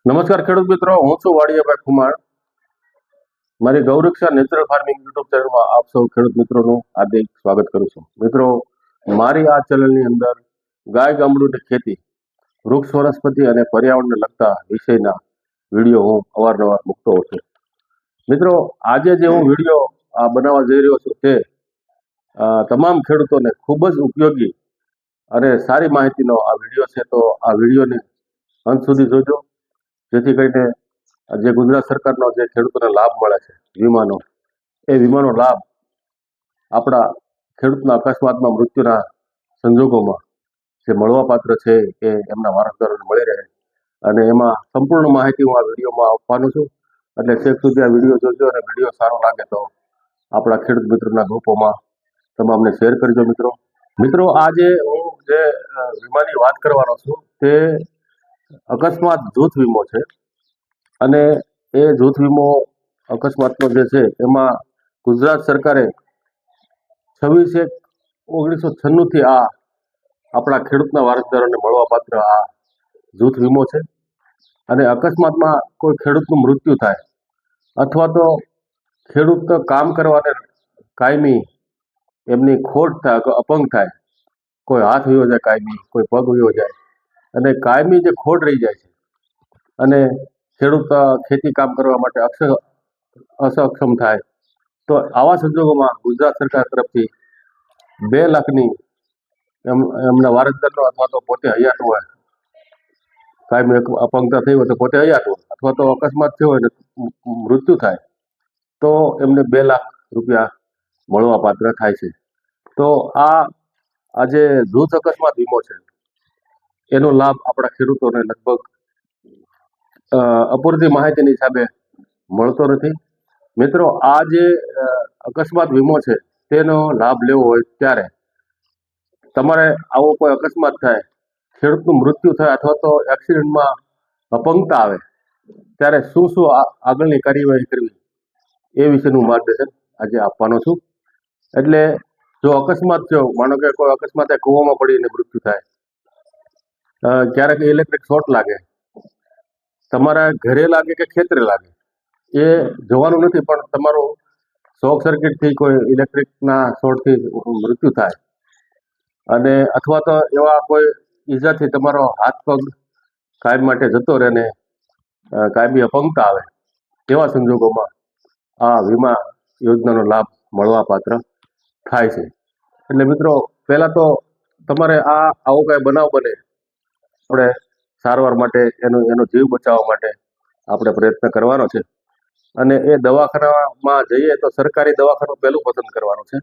નમસ્કાર ખેડૂત મિત્રો, હું છું વાડિયાભાઈ કુમાર. મારી ગૌરક્ષા નેચરલ ફાર્મિંગ યુટ્યુબ ચેનલમાં આપ સૌ ખેડૂત મિત્રોનું હાર્દિક સ્વાગત કરું છું. મિત્રો, મારી આ ચેનલની અંદર ગાય ગામડુંની ખેતી, વૃક્ષ વનસ્પતિ અને પર્યાવરણને લગતા વિષયના વિડીયો હું અવારનવાર મૂકતો હોઉં છું. મિત્રો, આજે જે હું વિડીયો બનાવવા જઈ રહ્યો છું તે તમામ ખેડૂતોને ખૂબ જ ઉપયોગી અને સારી માહિતીનો આ વિડીયો છે. તો આ વિડીયોને અંત સુધી જોજો, જેથી કરીને જે ગુજરાત સરકારનો જે ખેડૂતોને લાભ મળે છે વીમાનો, એ વીમાનો લાભ આપણા ખેડૂતના અકસ્માતમાં મૃત્યુના સંજોગોમાં જે મળવાપાત્ર છે એ એમના વારસદારોને મળી રહે. અને એમાં સંપૂર્ણ માહિતી હું આ વિડીયોમાં આપવાનો છું. એટલે છેક સુધી આ વિડીયો જોજો અને વિડીયો સારો લાગે તો આપણા ખેડૂત મિત્રોના ગ્રુપોમાં તમામને શેર કરજો. મિત્રો, આજે હું જે વીમાની વાત કરવાનો છું તે અકસ્માત જૂથ વીમો છે. અને એ જૂથ વીમો અકસ્માતનો જે છે એમાં ગુજરાત સરકારે 26/1/1996 આ આપણા ખેડૂતના વારસદારોને મળવાપાત્ર આ જૂથ વીમો છે. અને અકસ્માતમાં કોઈ ખેડૂતનું મૃત્યુ થાય અથવા તો ખેડૂત કામ કરવાને કાયમી એમની ખોટ થાય, અપંગ થાય, કોઈ હાથ વયો જાય કાયમી, કોઈ પગ વયો જાય અને કાયમી જે ખોટ રહી જાય છે અને ખેડૂત ખેતી કામ કરવા માટે અસક્ષમ થાય, તો આવા સંજોગોમાં ગુજરાત સરકાર તરફથી 2 લાખની એમના વારસદારનો અથવા તો પોતે હયાત હોય, કાયમી અપંગતા થઈ હોય તો પોતે હયાત હોય, અથવા તો અકસ્માત થયો હોય ને મૃત્યુ થાય તો એમને 2 લાખ રૂપિયા મળવાપાત્ર થાય છે. તો આ જે જૂથ અકસ્માત વીમો છે એનો લાભ આપણા ખેડૂતોને લગભગ અપૂરતી માહિતીની હિસાબે મળતો નથી. મિત્રો, આ જે અકસ્માત વીમો છે તેનો લાભ લેવો હોય ત્યારે તમારે આવો કોઈ અકસ્માત થાય, ખેડૂતનું મૃત્યુ થાય અથવા તો એક્સિડન્ટમાં અપંગતા આવે ત્યારે શું આગળની કાર્યવાહી કરવી એ વિશેનું માર્ગદર્શન આજે આપવાનો છું. એટલે જો અકસ્માત થયો, માનો કે કોઈ અકસ્માતે કૂવામાં પડીને મૃત્યુ થાય, ક્યારેક ઇલેક્ટ્રિક શોર્ટ લાગે, તમારા ઘરે લાગે કે ખેતરે લાગે એ જોવાનું નથી, પણ તમારું શોર્ટ સર્કિટથી કોઈ ઇલેક્ટ્રિકના શોર્ટથી મૃત્યુ થાય અને અથવા તો એવા કોઈ ઈજાથી તમારો હાથ પગ કાયમ માટે જતો રહે ને કાયમી અપંગતા આવે, તેવા સંજોગોમાં આ વીમા યોજનાનો લાભ મળવાપાત્ર થાય છે. એટલે મિત્રો, પહેલાં તો તમારે આવો કાંઈ બનાવ બને, આપણે સારવાર માટે એનો જીવ બચાવવા માટે આપણે પ્રયત્ન કરવાનો છે. અને એ દવાખાનામાં જઈએ તો સરકારી દવાખાનું પહેલું પસંદ કરવાનું છે.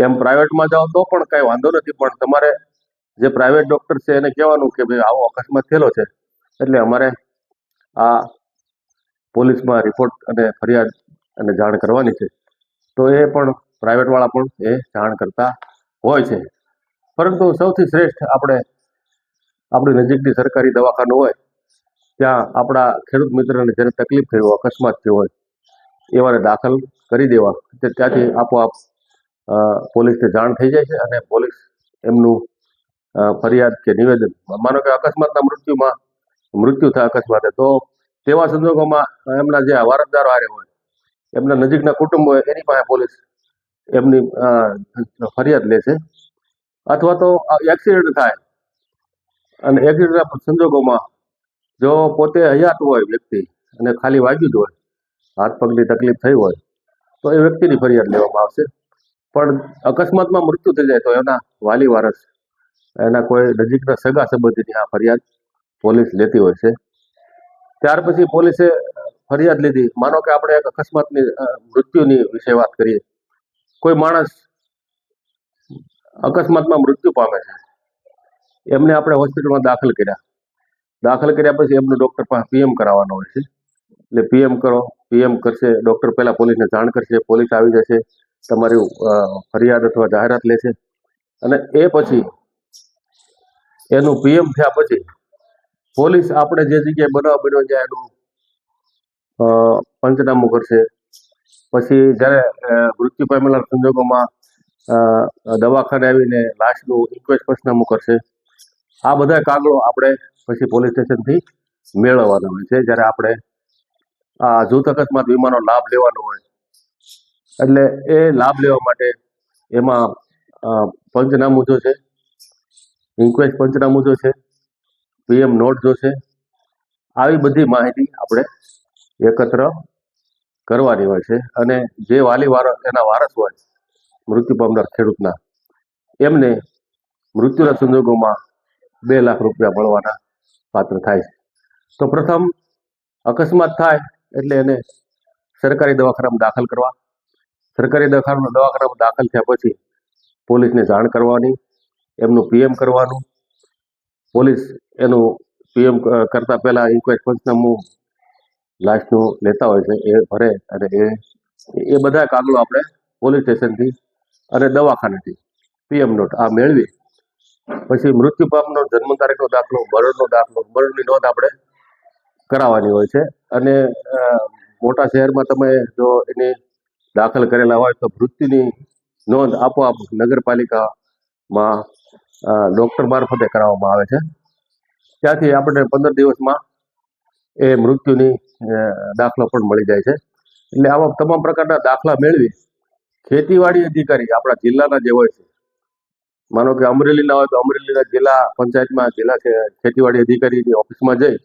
એમ પ્રાઇવેટમાં જાઓ તો પણ કાંઈ વાંધો નથી, પણ તમારે જે પ્રાઇવેટ ડૉક્ટર છે એને કહેવાનું કે ભાઈ આવો અકસ્માત થયેલો છે, એટલે અમારે આ પોલીસમાં રિપોર્ટ અને ફરિયાદ અને જાણ કરવાની છે. તો એ પણ પ્રાઇવેટવાળા પણ એ જાણ કરતા હોય છે. પરંતુ સૌથી શ્રેષ્ઠ આપણી નજીકની સરકારી દવાખાનું હોય ત્યાં આપણા ખેડૂત મિત્રને જેને તકલીફ થઈ હોય, અકસ્માત થયો હોય, એવાને દાખલ કરી દેવા. ત્યાંથી આપોઆપ પોલીસને જાણ થઈ જાય છે અને પોલીસ એમનું ફરિયાદ કે નિવેદન, માનો કે અકસ્માતના મૃત્યુ થાય અકસ્માતે, તો તેવા સંજોગોમાં એમના જે વારસદારો હારે હોય, એમના નજીકના કુટુંબ હોય, એની પાસે પોલીસ એમની ફરિયાદ લે છે. અથવા તો એક્સિડન્ટ થાય અને એક્સિડન્ટના સંજોગોમાં જો પોતે હયાત હોય વ્યક્તિ અને ખાલી વાગ્યું જ હોય, હાથ પગની તકલીફ થઈ હોય, તો એ વ્યક્તિની ફરિયાદ લેવામાં આવશે. પણ અકસ્માતમાં મૃત્યુ થઈ જાય તો એના વાલી વારસ, એના કોઈ નજીકના સગા સંબંધીની આ ફરિયાદ પોલીસ લેતી હોય છે. ત્યાર પછી પોલીસે ફરિયાદ લીધી, માનો કે આપણે એક અકસ્માતની મૃત્યુની વિશે વાત કરીએ. કોઈ માણસ અકસ્માતમાં મૃત્યુ પામે છે, એમને આપણે હોસ્પિટલમાં દાખલ કર્યા પછી એમનું ડૉક્ટર પાસે PM કરાવવાનો હોય છે. એટલે PM કરશે, ડૉક્ટર પહેલાં પોલીસને જાણ કરશે, પોલીસ આવી જશે, તમારી ફરિયાદ અથવા જાહેરાત લેશે અને એ પછી એનું PM થયા પછી પોલીસ આપણે જે જગ્યાએ બનાવ બન્યો જાય એનું પંચનામું કરશે. પછી જ્યારે મૃત્યુ પામેલા સંજોગોમાં દવાખાને આવીને લાશનું ઇન્ક્વેસ્ટ પંચનામું કરશે. આ બધા કાગળો આપણે પછી પોલીસ સ્ટેશનથી મેળવવાનો હોય છે. જ્યારે આપણે આ જૂથ અકસ્માત વીમાનો લાભ લેવાનો હોય એટલે એ લાભ લેવા માટે એમાં પંચનામું જોશે, ઇન્ક્વેસ્ટ પંચનામું જોશે, પીએમ નોટ જોશે. આવી બધી માહિતી આપણે એકત્ર કરવાની હોય છે. અને જે વાલી એના વારસ હોય મૃત્યુ પામનાર ખેડૂતના, એમને મૃત્યુના સંજોગોમાં 2 લાખ રૂપિયા મળવાના પાત્ર થાય છે. તો પ્રથમ અકસ્માત થાય એટલે એને સરકારી દવાખાનામાં દાખલ કરવા. સરકારી દવાખાનામાં દાખલ થયા પછી પોલીસને જાણ કરવાની, એમનું પીએમ કરવાનું. પોલીસ એનું પીએમ કરતા પહેલા ઇન્ક્વાયરી પંચનામું લાસ્ટનું લેતા હોય છે, એ ભરે અને એ બધા કાગળો આપણે પોલીસ સ્ટેશનથી અને દવાખાનેથી પીએમ નોટ આ મેળવી પછી મૃત્યુ પામનો જન્મ તારીખનો દાખલો, મરણનો દાખલો, મરણની નોંધ આપણે કરાવવાની હોય છે. અને મોટા શહેરમાં તમે જો એને દાખલ કરેલા હોય તો મૃત્યુની નોંધ આપોઆપ નગરપાલિકામાં ડૉક્ટર મારફતે કરાવવામાં આવે છે. ત્યાંથી આપણે 15 દિવસમાં એ મૃત્યુની દાખલો પણ મળી જાય છે. એટલે આવા તમામ પ્રકારના દાખલા મેળવી ખેતીવાડી અધિકારી આપણા જિલ્લાના જે હોય છે, માનો કે અમરેલીના હોય તો અમરેલીના જિલ્લા પંચાયતમાં જિલ્લા ખેતીવાડી અધિકારીની ઓફિસમાં જઈ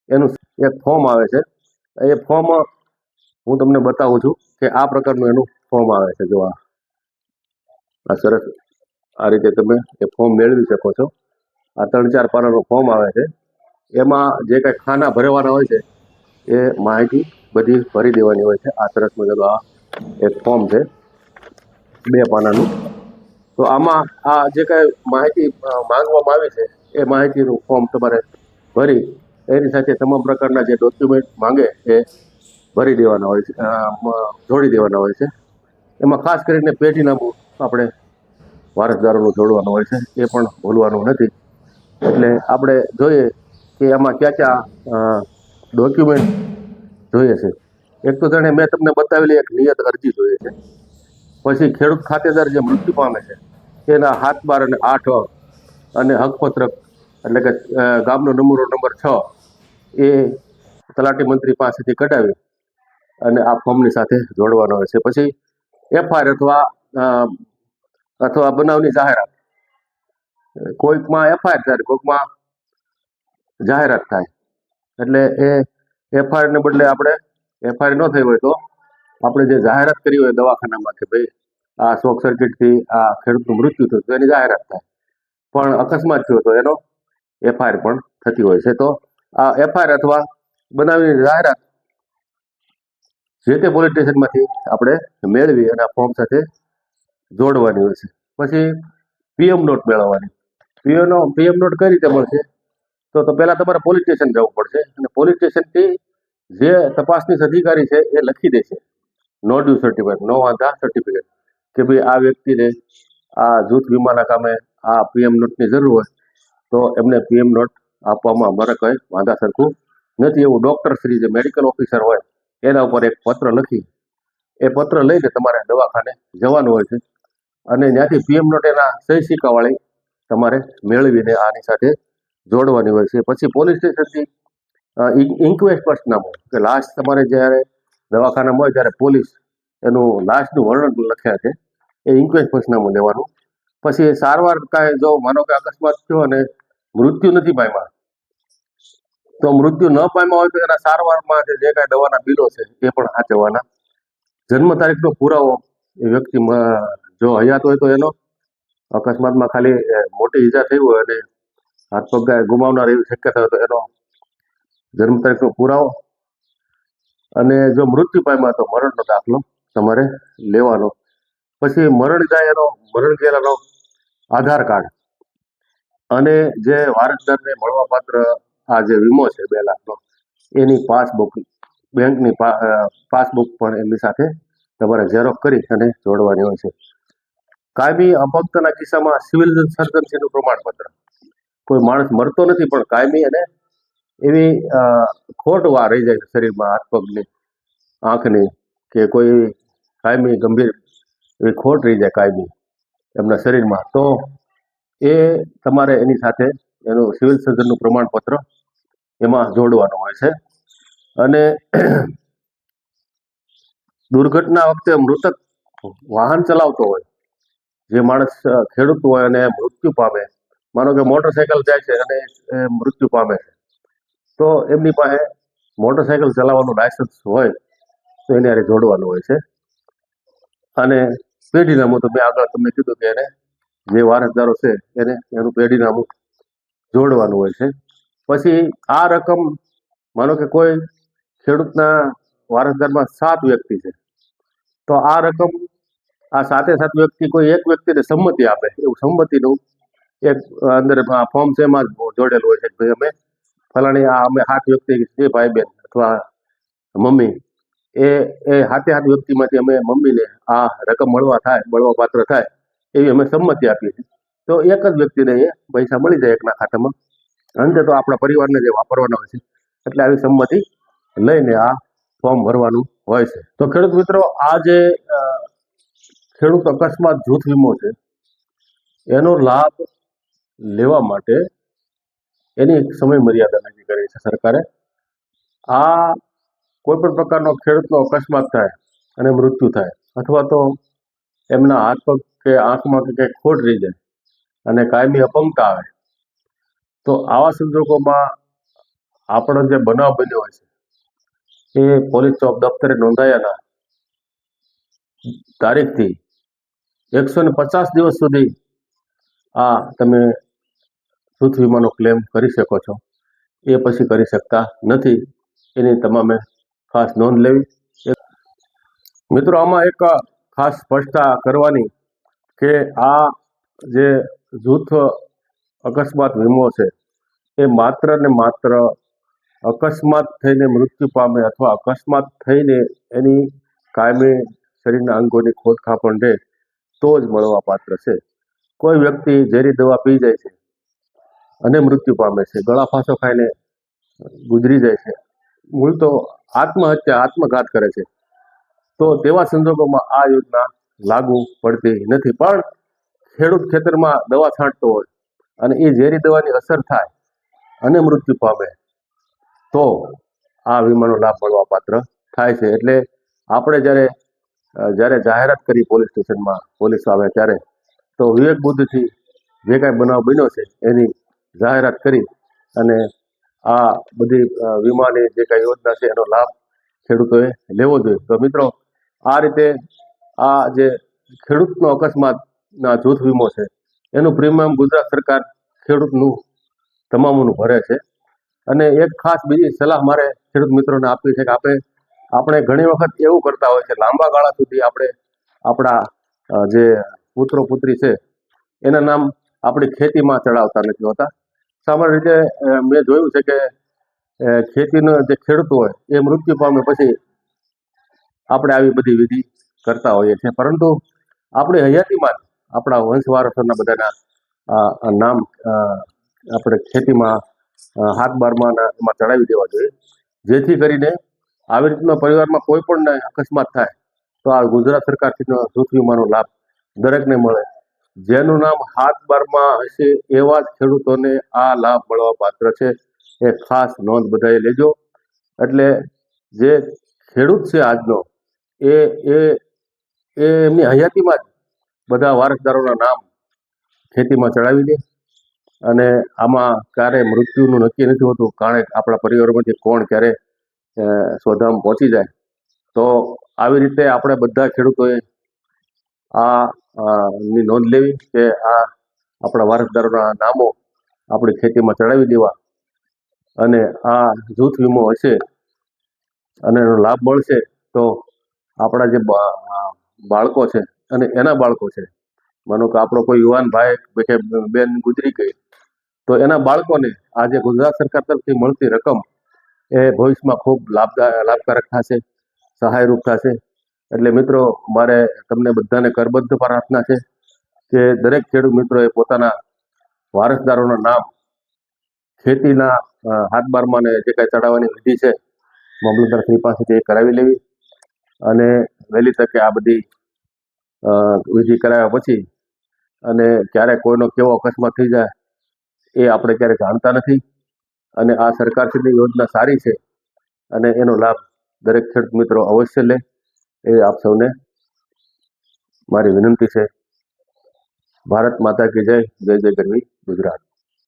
એનું એક ફોર્મ આવે છે. એ ફોર્મ હું તમને બતાવું છું કે આ પ્રકારનું એનું ફોર્મ આવે છે. જો આ સરસ આ રીતે તમે એ ફોર્મ મેળવી શકો છો. આ 3-4 પાનાનું ફોર્મ આવે છે. એમાં જે કંઈ ખાના ભરવાના હોય છે એ માહિતી બધી ભરી દેવાની હોય છે. આ સરસ મજાનું આ એક ફોર્મ છે 2 પાનાનું. તો આમાં આ જે કાંઈ માહિતી માંગવામાં આવી છે એ માહિતીનું ફોર્મ તમારે ભરી એની સાથે તમામ પ્રકારના જે ડોક્યુમેન્ટ માંગે એ ભરી દેવાના હોય છે, જોડી દેવાના હોય છે. એમાં ખાસ કરીને પેઢીનામું આપણે વારસદારોનું જોડવાનું હોય છે, એ પણ ભૂલવાનું નથી. એટલે આપણે જોઈએ કે આમાં ક્યાં ડોક્યુમેન્ટ જોઈએ છે. એક તો જાણે મેં તમને બતાવેલી એક નિયત અરજી જોઈએ છે. પછી ખેડૂત ખાતેદાર જે મૃત્યુ પામે છે તેના 7, 12 અને 8 અને હકપત્રક એટલે કે ગામનો નમૂનો નંબર 6 એ તલાટી મંત્રી પાસેથી કઢાવી અને આ ફોર્મની સાથે જોડવાનો હોય છે. પછી એફઆઈઆર અથવા બનાવની જાહેરાત, કોઈકમાં એફઆઈઆર થાય, કોઈકમાં જાહેરાત થાય. એટલે એ એફઆઈઆરને બદલે આપણે એફઆઈઆર ન થઈ હોય તો આપણે જે જાહેરાત કરી હોય દવાખાનામાં કે ભાઈ આ શોર્ટ સર્કિટથી આ ખેડૂતનું મૃત્યુ થયું તો એની જાહેરાત થાય. પણ અકસ્માત થયો તો એનો એફઆઈઆર પણ થતી હોય છે. તો આ એફઆઈઆર અથવા બનાવની જાહેરાત જે તે પોલીસ સ્ટેશનમાંથી આપણે મેળવી અને આ ફોર્મ સાથે જોડવાની હોય છે. પછી પીએમ નોટ મેળવવાની. પીએમ નોટ કઈ રીતે મળશે? તો પહેલા તમારે પોલીસ સ્ટેશન જવું પડશે અને પોલીસ સ્ટેશનથી જે તપાસનીશ અધિકારી છે એ લખી દેશે નો ડ્યુ સર્ટિફિકેટ, નો વાંધા સર્ટિફિકેટ, કે ભાઈ આ વ્યક્તિને આ જૂથ વીમાના કામે આ પીએમ નોટની જરૂર હોય તો એમને પીએમ નોટ આપવામાં અમારે કંઈ વાંધા સરખું નથી. એવું ડૉક્ટર શ્રી જે મેડિકલ ઓફિસર હોય એના ઉપર એક પત્ર લખી એ પત્ર લઈને તમારે દવાખાને જવાનું હોય છે અને ત્યાંથી પીએમ નોટ એના સહી સિક્કાવાળી તમારે મેળવીને આની સાથે જોડવાની હોય છે. પછી પોલીસ સ્ટેશનથી ઇન્ક્વેસ્ટ પંચનામું કે લાસ્ટ તમારે જ્યારે દવાખાનામાં હોય ત્યારે પોલીસ એનું લાસ્ટનું વર્ણન લખ્યા છે એ ઇન્ક્વેસ્ટ પંચનામું લેવાનું. પછી સારવાર કાંઈ જો માનો કે અકસ્માત થયો અને મૃત્યુ નથી પામ્યા તો મૃત્યુ ન પામ્યા હોય તો એના સારવારમાં જે કાંઈ દવાના બિલો છે એ પણ સાચવવાના. જન્મ તારીખનો પુરાવો એ વ્યક્તિ જો હયાત હોય તો એનો, અકસ્માતમાં ખાલી મોટી ઈજા થઈ હોય અને હાથ પગ ગુમાવનાર એવી શક્યતા હોય તો એનો જન્મ તારીખનો પુરાવો, અને જો મૃત્યુ પામ્યા તો મરણનો દાખલો તમારે લેવાનો. પછી મરણ જાય એનો મરણ ગયેલાનો આધાર કાર્ડ અને જે વારસદારને મળવાપાત્ર આ જે વીમો છે 2 લાખનો એની પાસબુક, બેંકની પાસબુક પણ એમની સાથે તમારે ઝેરોક્ષ કરી અને જોડવાની હોય છે. કાયમી અપંગતાના કિસ્સામાં સિવિલ સર્જન્સીનું પ્રમાણપત્ર. કોઈ માણસ મરતો નથી પણ કાયમી અને એવી ખોટ રહી જાય શરીરમાં, હાથ પગની, આંખની, કે કોઈ કાયમી ગંભીર એવી ખોટ રહી જાય કાયમી એમના શરીરમાં, તો એ તમારે એની સાથે એનું સિવિલ સર્જનનું પ્રમાણપત્ર એમાં જોડવાનો હોય છે. અને દુર્ઘટના વખતે મૃતક વાહન ચલાવતો હોય, જે માણસ ખેડૂત હોય અને મૃત્યુ પામે, માનો કે મોટરસાયકલ જાય છે અને મૃત્યુ પામે છે, તો એમની પાસે મોટરસાયકલ ચલાવવાનું લાયસન્સ હોય તો એને હારે જોડવાનું હોય છે. અને પેઢીનામું તો મેં આગળ તમને કીધું કે એને જે વારસદારો છે એને એનું પેઢીનામું જોડવાનું હોય છે. પછી આ રકમ, માનો કે કોઈ ખેડૂતના વારસદારમાં 7 વ્યક્તિ છે, તો આ રકમ આ 7 વ્યક્તિ કોઈ એક વ્યક્તિને સંમતિ આપે, એવું સંમતિનું એક અંદર ફોર્મ છે એમાં જોડેલું હોય છે કે ભાઈ અમે ફલાણી અમે 7 વ્યક્તિ છે, ભાઈ બહેન અથવા મમ્મી, એ 7 વ્યક્તિમાંથી અમે મમ્મીને આ રકમ મળવા પાત્ર થાય એવી અમે સંમતિ આપીએ છીએ. તો એક જ વ્યક્તિને એ પૈસા મળી જાય એકના ખાતામાં. અંતે તો આપણા પરિવારને જે વાપરવાના હોય છે, એટલે આવી સંમતિ લઈને આ ફોર્મ ભરવાનું હોય છે. તો ખેડૂત મિત્રો, આ જે ખેડૂત અકસ્માત જૂથ વીમો છે, એનો લાભ લેવા માટે એની એક સમય મર્યાદા નક્કી કરી છે સરકારે. આ કોઈ પણ પ્રકારનો ખેડૂતનો અકસ્માત થાય અને મૃત્યુ થાય, અથવા તો એમના હાથ પગ કે આંખમાં કે કંઈક ખોટ રહી જાય અને કાયમી અપંગતા આવે, તો આવા સંજોગોમાં આપણો જે બનાવ બન્યો હોય છે એ પોલીસ ચોક દફતરે નોંધાયાના તારીખથી 150 દિવસ સુધી આ તમે જૂથ વીમાનો ક્લેમ કરી શકો છો. એ પછી કરી શકતા નથી, એની તમામે ખાસ નોંધ લેવી. મિત્રો, આમાં એક ખાસ સ્પષ્ટતા કરવાની કે આ જે જૂથ અકસ્માત વીમો છે એ માત્ર ને માત્ર અકસ્માત થઈને મૃત્યુ પામે અથવા અકસ્માત થઈને એની કાયમી શરીરના અંગોની ખોટ ખાપણ રહે તો જ મળવા પાત્ર છે. કોઈ વ્યક્તિ ઝેરી દવા પી જાય છે અને મૃત્યુ પામે છે, ગળા ફાંસો ખાઈને ગુજરી જાય છે, મૂળ તો આત્મઘાત કરે છે, તો તેવા સંજોગોમાં આ યોજના લાગુ પડતી નથી. પણ ખેડૂત ખેતરમાં દવા છાંટતો હોય અને એ ઝેરી દવાની અસર થાય અને મૃત્યુ પામે તો આ વીમાનો લાભ મળવા પાત્ર થાય છે. એટલે આપણે જ્યારે જાહેરાત કરી પોલીસ સ્ટેશનમાં, પોલીસ આવે ત્યારે, તો વિવેક બુદ્ધિથી જે કાંઈ બનાવ બન્યો છે એની જાહેરાત કરી અને આ બધી વીમાની જે કાંઈ યોજના છે એનો લાભ ખેડૂતોએ લેવો જોઈએ. તો મિત્રો, આ રીતે આ જે ખેડૂતનો અકસ્માતના જૂથ વીમો છે એનું પ્રીમિયમ ગુજરાત સરકાર ખેડૂતનું તમામનું ભરે છે. અને એક ખાસ બીજી સલાહ મારે ખેડૂત મિત્રોને આપવી છે કે આપણે ઘણી વખત એવું કરતા હોય છે, લાંબા ગાળા સુધી આપણે આપણા જે પુત્રો પુત્રી છે એના નામ આપણી ખેતીમાં ચડાવતા નથી હોતા. સામાન્ય રીતે મેં જોયું છે કે ખેતીનો જે ખેડૂત હોય એ મૃત્યુ પામે પછી આપણે આવી બધી વિધિ કરતા હોઈએ છીએ, પરંતુ આપણી હયાતીમાં જ આપણા વંશ વારસોના બધાના નામ આપણે ખેતીમાં હાથ બારમાં એમાં ચડાવી દેવા જોઈએ, જેથી કરીને આવી રીતના પરિવારમાં કોઈ પણ અકસ્માત થાય તો આ ગુજરાત સરકારથી જૂથ વીમાનો લાભ દરેકને મળે. જેનું નામ હાથ બારમાં હશે એવા જ ખેડૂતોને આ લાભ મળવા પાત્ર છે. એ ખાસ નોંધ બધાએ લેજો. એટલે જે ખેડૂત છે આજનો એ એ એ એમની હયાતીમાં જ બધા વારસદારોના નામ ખેતીમાં ચડાવી દે. અને આમાં ક્યારે મૃત્યુનું નક્કી નથી હોતું, કારણ આપણા પરિવારમાંથી કોણ ક્યારે સ્વધામ પહોંચી જાય. તો આવી રીતે આપણે બધા ખેડૂતોએ ની નોંધ લેવી કે આ આપણા વારસદારોના નામો આપણી ખેતીમાં ચડાવી દેવા. અને આ જૂથ વીમો હશે અને એનો લાભ મળશે તો આપણા જે બાળકો છે અને એના બાળકો છે, માનો કે આપણો કોઈ યુવાન ભાઈ કે બેન ગુજરી ગઈ, તો એના બાળકોને આજે ગુજરાત સરકાર તરફથી મળતી રકમ એ ભવિષ્યમાં ખૂબ લાભકારક થશે, સહાયરૂપ થશે. એટલે મિત્રો, મારે તમને બધાને કરબદ્ધ પ્રાર્થના છે કે દરેક ખેડૂત મિત્રોએ પોતાના વારસદારોના નામ ખેતીના હાથ બારમાં ને જે કાંઈ ચડાવવાની વિધિ છે મામલતદાર શ્રી પાસેથી કરાવી લેવી. અને વહેલી તકે આ બધી વિધિ કરાવ્યા પછી અને ક્યારેક કોઈનો કેવો અકસ્માત થઈ જાય એ આપણે ક્યારેક જાણતા નથી. અને આ સરકારશ્રીની યોજના સારી છે અને એનો લાભ દરેક ખેડૂત મિત્રો અવશ્ય લે એ આપ સૌને મારી વિનંતી છે. ભારત માતા કી જય. જય જય ગરવી ગુજરાત.